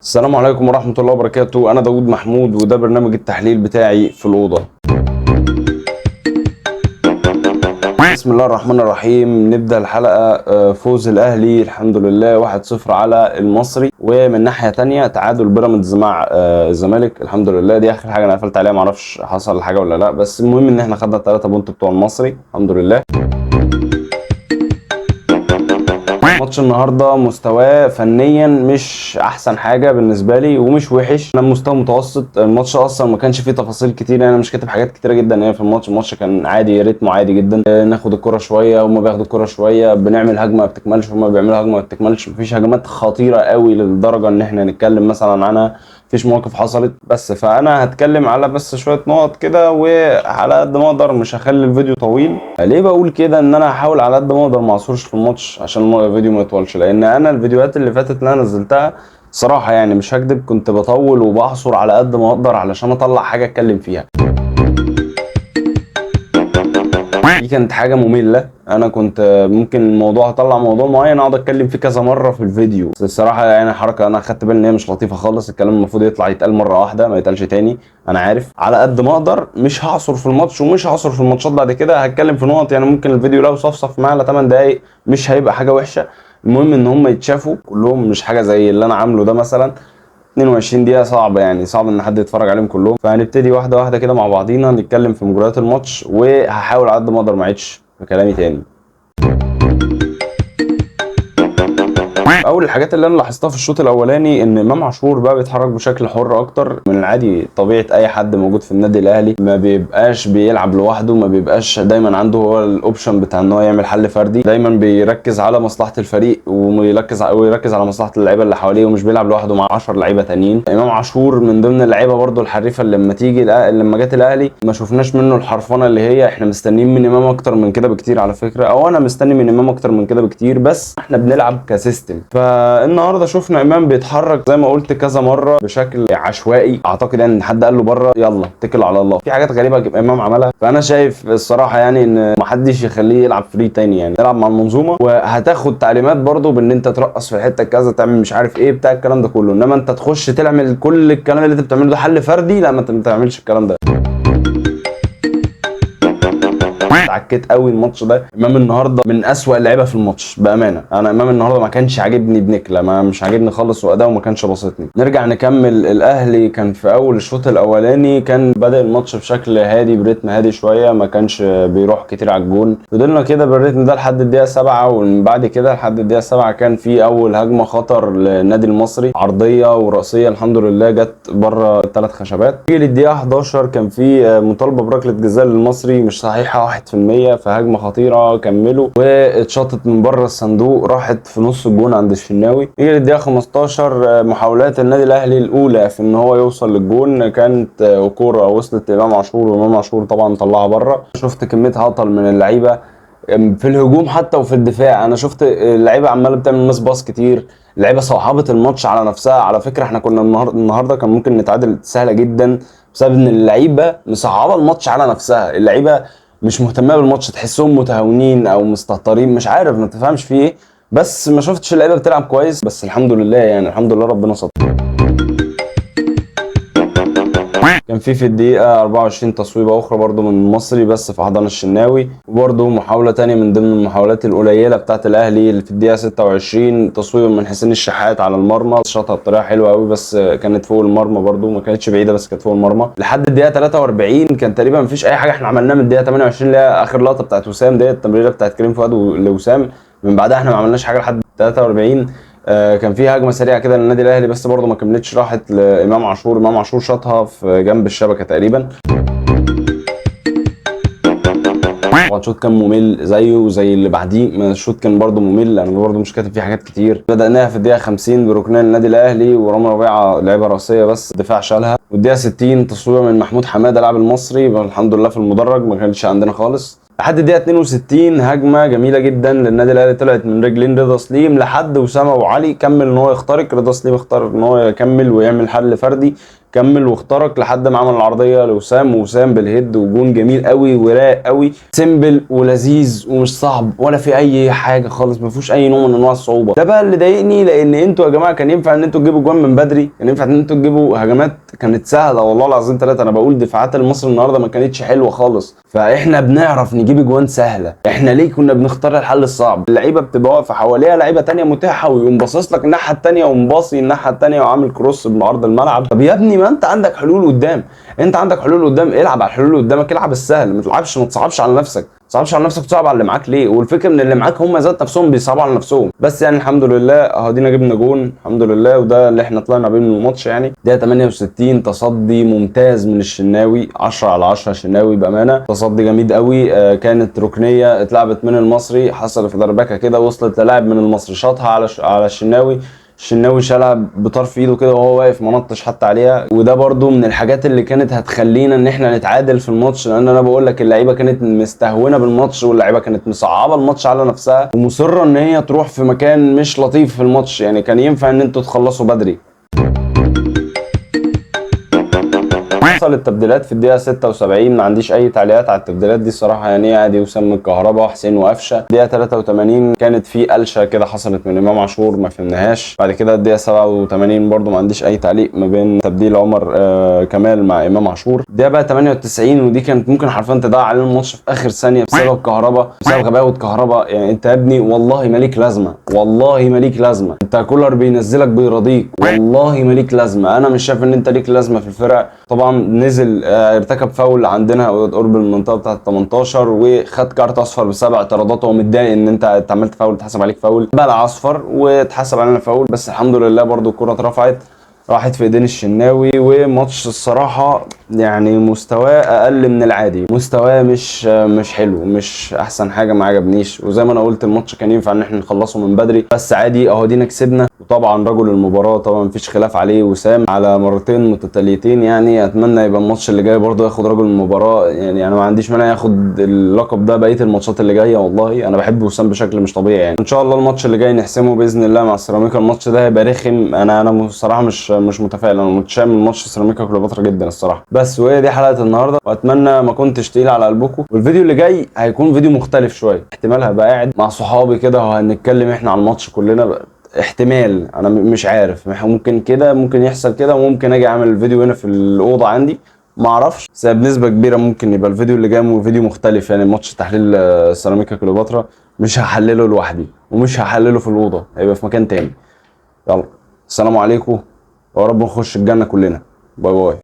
السلام عليكم ورحمة الله وبركاته. أنا داود محمود وده برنامج التحليل بتاعي في الأوضة. بسم الله الرحمن الرحيم. نبدأ الحلقة. فوز الأهلي الحمد لله 1-0 على المصري، ومن ناحية تانية تعادل بيراميدز مع الزمالك الحمد لله. دي آخر حاجة أنا قفلت عليها، معرفش حصل حاجة ولا لأ، بس المهم إن احنا خدنا 3 بونت بتوع المصري الحمد لله. ماتش النهارده مستواه فنيا مش احسن حاجه بالنسبه لي ومش وحش، انا مستوى متوسط. الماتش اصلا ما كانش فيه تفاصيل كتير، انا مش كاتب حاجات كتيره جدا هنا في الماتش كان عادي، رتمه عادي جدا. ناخد الكره شويه، هما بياخدوا الكره شويه، بنعمل هجمه ما بتكملش، هما بيعملوا هجمه ما بتكملش، مفيش هجمات خطيره قوي للدرجه ان احنا نتكلم مثلا عنها، مفيش مواقف حصلت. بس فانا هتكلم على بس شويه نقط كده، وعلى قد ما اقدر مش هخلي الفيديو طويل. ليه بقول كده؟ ان انا هحاول على قد ما اقدر ما اعصرش في الماتش عشان الفيديو ما يطولش، لان انا الفيديوهات اللي فاتت اللي انا نزلتها صراحه يعني مش هكدب كنت بطول وبعصر على قد ما اقدر علشان اطلع حاجه اتكلم فيها. دي كانت حاجه ممله، انا كنت ممكن الموضوع اطلع موضوع معين اقعد اتكلم فيه كذا مره في الفيديو، بس الصراحه يعني حركه انا خدت بالي ان هي مش لطيفه خالص. الكلام المفروض يطلع يتقال مره واحده ما يتقالش تاني. انا عارف على قد ما اقدر مش هعصر في الماتش ومش هعصر في الماتشات بعد كده، هتكلم في نقط يعني ممكن الفيديو لو صفصف معاه على 8 دقايق مش هيبقى حاجه وحشه. المهم ان هم يتشافوا كلهم، مش حاجه زي اللي انا عامله ده مثلا 22 دقيقة صعب، يعني صعب ان حد يتفرج عليهم كلهم. فهنبتدي واحدة واحدة كده مع بعضينا نتكلم في مجريات الماتش، وهحاول على قد ما اقدر ما اعيدش في كلامي تاني. اول الحاجات اللي انا لاحظتها في الشوط الاولاني ان امام عاشور بقى بيتحرك بشكل حر اكتر من العادي. طبيعه اي حد موجود في النادي الاهلي ما بيبقاش بيلعب لوحده، ما بيبقاش دايما عنده هو الاوبشن بتاع ان هو يعمل حل فردي، دايما بيركز على مصلحه الفريق ويركز على مصلحه اللعيبه اللي حواليه، ومش بيلعب لوحده مع 10 لعيبه تانيين. امام عاشور من ضمن اللعيبه برده الحريفه اللي لما جت الاهلي ما شفناش منه الحرفنه اللي هي احنا مستنيين من امام اكتر من كده بكتير على فكره، او انا مستني من امام اكتر من كده بكتير، بس احنا بنلعب كسيستم. فالنهارده شفنا امام بيتحرك زي ما قلت كذا مره بشكل عشوائي، اعتقد يعني ان حد قال له بره يلا اتكل على الله، في حاجات غريبه امام عملها. فانا شايف الصراحه يعني ان محدش يخليه يلعب فري تاني، يعني تلعب مع المنظومه وهتاخد تعليمات برده بان انت ترقص في الحته كذا، تعمل مش عارف ايه بتاع الكلام ده كله، انما انت تخش تعمل كل الكلام اللي انت بتعمله ده حل فردي، لا ما تعملش الكلام ده. اتعكيت قوي الماتش ده. امام النهارده من اسوأ اللعيبه في الماتش بامانه، انا امام النهارده ما كانش عاجبني بنكله، ما مش عاجبني خالص، واداؤه ما كانش باسطني. نرجع نكمل. الاهلي كان في اول الشوط الاولاني كان بدا الماتش بشكل هادي بريتم هادي شويه، ما كانش بيروح كتير على الجون. فضلنا كده بالريتم ده لحد الدقيقه 7، ومن بعد كده لحد الدقيقه 7 كان في اول هجمه خطر للنادي المصري، عرضيه وراسيه الحمد لله جت بره 3 خشبات. في الدقيقه 11 كان في مطالبه بركله جزاء للمصري مش صحيحه 1% في هجمه خطيره كملوا، واتشاطت من بره الصندوق راحت في نص الجون عند الشناوي. يجي الدقيقه 15 محاولات النادي الاهلي الاولى في ان هو يوصل للجون كانت كوره وصلت لامام عاشور، وامام عاشور طبعا طلعها بره. شفت كميه عطل من اللعيبه في الهجوم حتى وفي الدفاع، انا شفت اللعيبه عماله بتعمل مس باص كتير، اللعيبه صعبت الماتش على نفسها. على فكره احنا كنا النهارده كان ممكن نتعادل سهله جدا بسبب ان اللعيبه مصعبه الماتش على نفسها، اللعيبه مش مهتمه بالماتش، تحسهم متهاونين او مستهترين، مش عارف ما تفهمش فيه ايه، بس ما شفتش اللعيبه بتلعب كويس. بس الحمد لله يعني الحمد لله ربنا ستر. كان في الدقيقة 24 تصويبة أخرى برضو من المصري بس في أحضان الشناوي، وبرضو محاولة تانية من ضمن المحاولات القليلة بتاعت الأهلي اللي في الدقيقة 26 تصويبة من حسين الشحات على المرمى، شاطها بطريقة حلوة قوي بس كانت فوق المرمى، برضو ما كانتش بعيدة بس كانت فوق المرمى. لحد الدقيقة 43 كان تقريبا مفيش أي حاجة احنا عملناها من الدقيقة 28 اللي هي آخر لقطة بتاعت وسام ديت، التمريرة بتاعت كريم فؤاد لوسام، من بعدها احنا ما عملناش حاجة لحد 43. كان في هجمه سريعه كده للنادي الاهلي بس برضه ما كملتش، راحت لامام عاشور، امام عاشور شاطها في جنب الشبكه تقريبا. طبعا الشوط كان ممل زيه وزي اللي بعديه، الشوط كان برضه ممل، انا برضه مش كاتب فيه حاجات كتير. بدأناها في الدقيقه 50 بركنيه للنادي الاهلي ورامي ربيعه لعبه راسيه بس الدفاع شالها، والدقيقه 60 تصويبه من محمود حماده لاعب المصري الحمد لله في المدرج ما كانش عندنا خالص. لحد الدقيقه 62 هجمه جميله جدا للنادي الاهلي طلعت من رجلين رضا سليم لحد اسامه ابو علي، كمل ان هو يخترق، رضا سليم اختار ان هو يكمل ويعمل حل فردي كمل واخترق لحد ما عمل العرضيه لوسام، ووسام بالهيد وجون جميل قوي ورايق قوي، سيمبل ولذيذ ومش صعب ولا في اي حاجه خالص، ما فيهوش اي نوع من انواع الصعوبه. ده بقى اللي ضايقني، لان انتوا يا جماعه كان ينفع ان انتوا تجيبوا جوان من بدري، كان ينفع ان انتوا تجيبوا هجمات كانت سهله والله العظيم ثلاثه. انا بقول دفاعات المصري النهارده ما كانتش حلوه خالص، فاحنا بنعرف نجيب جوان سهله. احنا ليه كنا بنختار الحل الصعب؟ اللعيبه بتبقى واقفه حواليها لعيبه ثانيه متاحه، ويقوم باصص لك الناحيه الثانيه ومباصي الناحيه الثانيه وعامل كروس بعرض الملعب. طب يا ابني ما انت عندك حلول قدام، انت عندك حلول قدام، العب على الحلول اللي قدامك، العب السهل، ما تلعبش، ما تصعبش على نفسك، تصعبش على نفسك وتصعب على اللي معاك ليه؟ والفكره ان اللي معاك هم ذات نفسهم بيصعبوا على نفسهم. بس يعني الحمد لله اهو دينا جبنا جون الحمد لله، وده اللي احنا طلعنا بيه من الماتش. يعني دقيقه 68 تصدي ممتاز من الشناوي، 10 على 10 شناوي بامانه، تصدي جميل قوي. كانت ركنيه اتلعبت من المصري، حصل في دربكه كده وصلت للاعب من المصري شاطها على الشناوي، الشناوي شالها بطرف ايده كده وهو واقف ما نطش حتى عليها. وده برضو من الحاجات اللي كانت هتخلينا ان احنا نتعادل في الماتش، لان انا بقول لك اللعيبه كانت مستهونه بالماتش، واللعيبه كانت مصعبه الماتش على نفسها ومصره ان هي تروح في مكان مش لطيف في الماتش. يعني كان ينفع ان انتوا تخلصوا بدري. حصل التبديلات في الدقيقه 76، ما عنديش اي تعليقات على التبديلات دي الصراحه، يعني عادي، وسام الكهرباء وحسين وقفشه. الدقيقه 83 كانت في قلشه كده حصلت من امام عاشور ما فهمناهاش. بعد كده الدقيقه 87 برده ما عنديش اي تعليق ما بين تبديل عمر كمال مع امام عاشور. الدقيقه بقى 98 ودي كانت ممكن حرفيا تضيع علينا الماتش في اخر ثانيه بسبب كهرباء، بسبب غباوه كهرباء. يعني انت يا ابني والله ماليك لازمه، والله ماليك لازمه، انت كولر بينزلك بيرضيك، والله ماليك لازمه. انا مش شايف ان انت ليك لازمه في الفرقه. طبعا نزل ارتكب فاول عندنا قرب المنطقه بتاعه 18 وخد كارت اصفر بسبب اعتراضاته، ومتضايق ان انت عملت فاول اتحسب عليك فاول، بقى اصفر واتحسب علينا فاول. بس الحمد لله برضو الكره اترفعت راحت في ايدين الشناوي. وماتش الصراحه يعني مستواه اقل من العادي، مستواه مش حلو، مش احسن حاجه، ما عجبنيش. وزي ما انا قلت الماتش كان ينفع ان احنا نخلصه من بدري، بس عادي اهو دينا كسبنا. وطبعا رجل المباراه طبعا مفيش خلاف عليه وسام على مرتين متتاليتين. يعني اتمنى يبقى الماتش اللي جاي برضه ياخد رجل المباراه، يعني انا ما عنديش مانع ياخد اللقب ده بقيه الماتشات اللي جايه. والله انا بحب وسام بشكل مش طبيعي. يعني ان شاء الله الماتش اللي جاي نحسمه باذن الله مع سيراميكا. الماتش ده هيبقى رخم، انا بصراحه مش متفائل، انا متشائم من ماتش سيراميكا كليوباترا جدا الصراحه. بس وهي دي حلقه النهارده، واتمنى ما كنتش تقيل على قلبكم. والفيديو اللي جاي هيكون فيديو مختلف شويه، احتمال هبقى قاعد مع صحابي كده وهنتكلم احنا على الماتش كلنا، احتمال، انا مش عارف، ممكن كده ممكن يحصل كده، وممكن اجي اعمل الفيديو هنا في الاوضه عندي، ما اعرفش. بس بنسبه كبيره ممكن يبقى الفيديو اللي جاي فيديو مختلف. يعني ماتش تحليل سيراميكا كليوباترا مش هحلله لوحدي، ومش هحلله في الاوضه، هيبقى في مكان تاني. يلا السلام عليكم، ويا رب نخش الجنه كلنا. باي باي.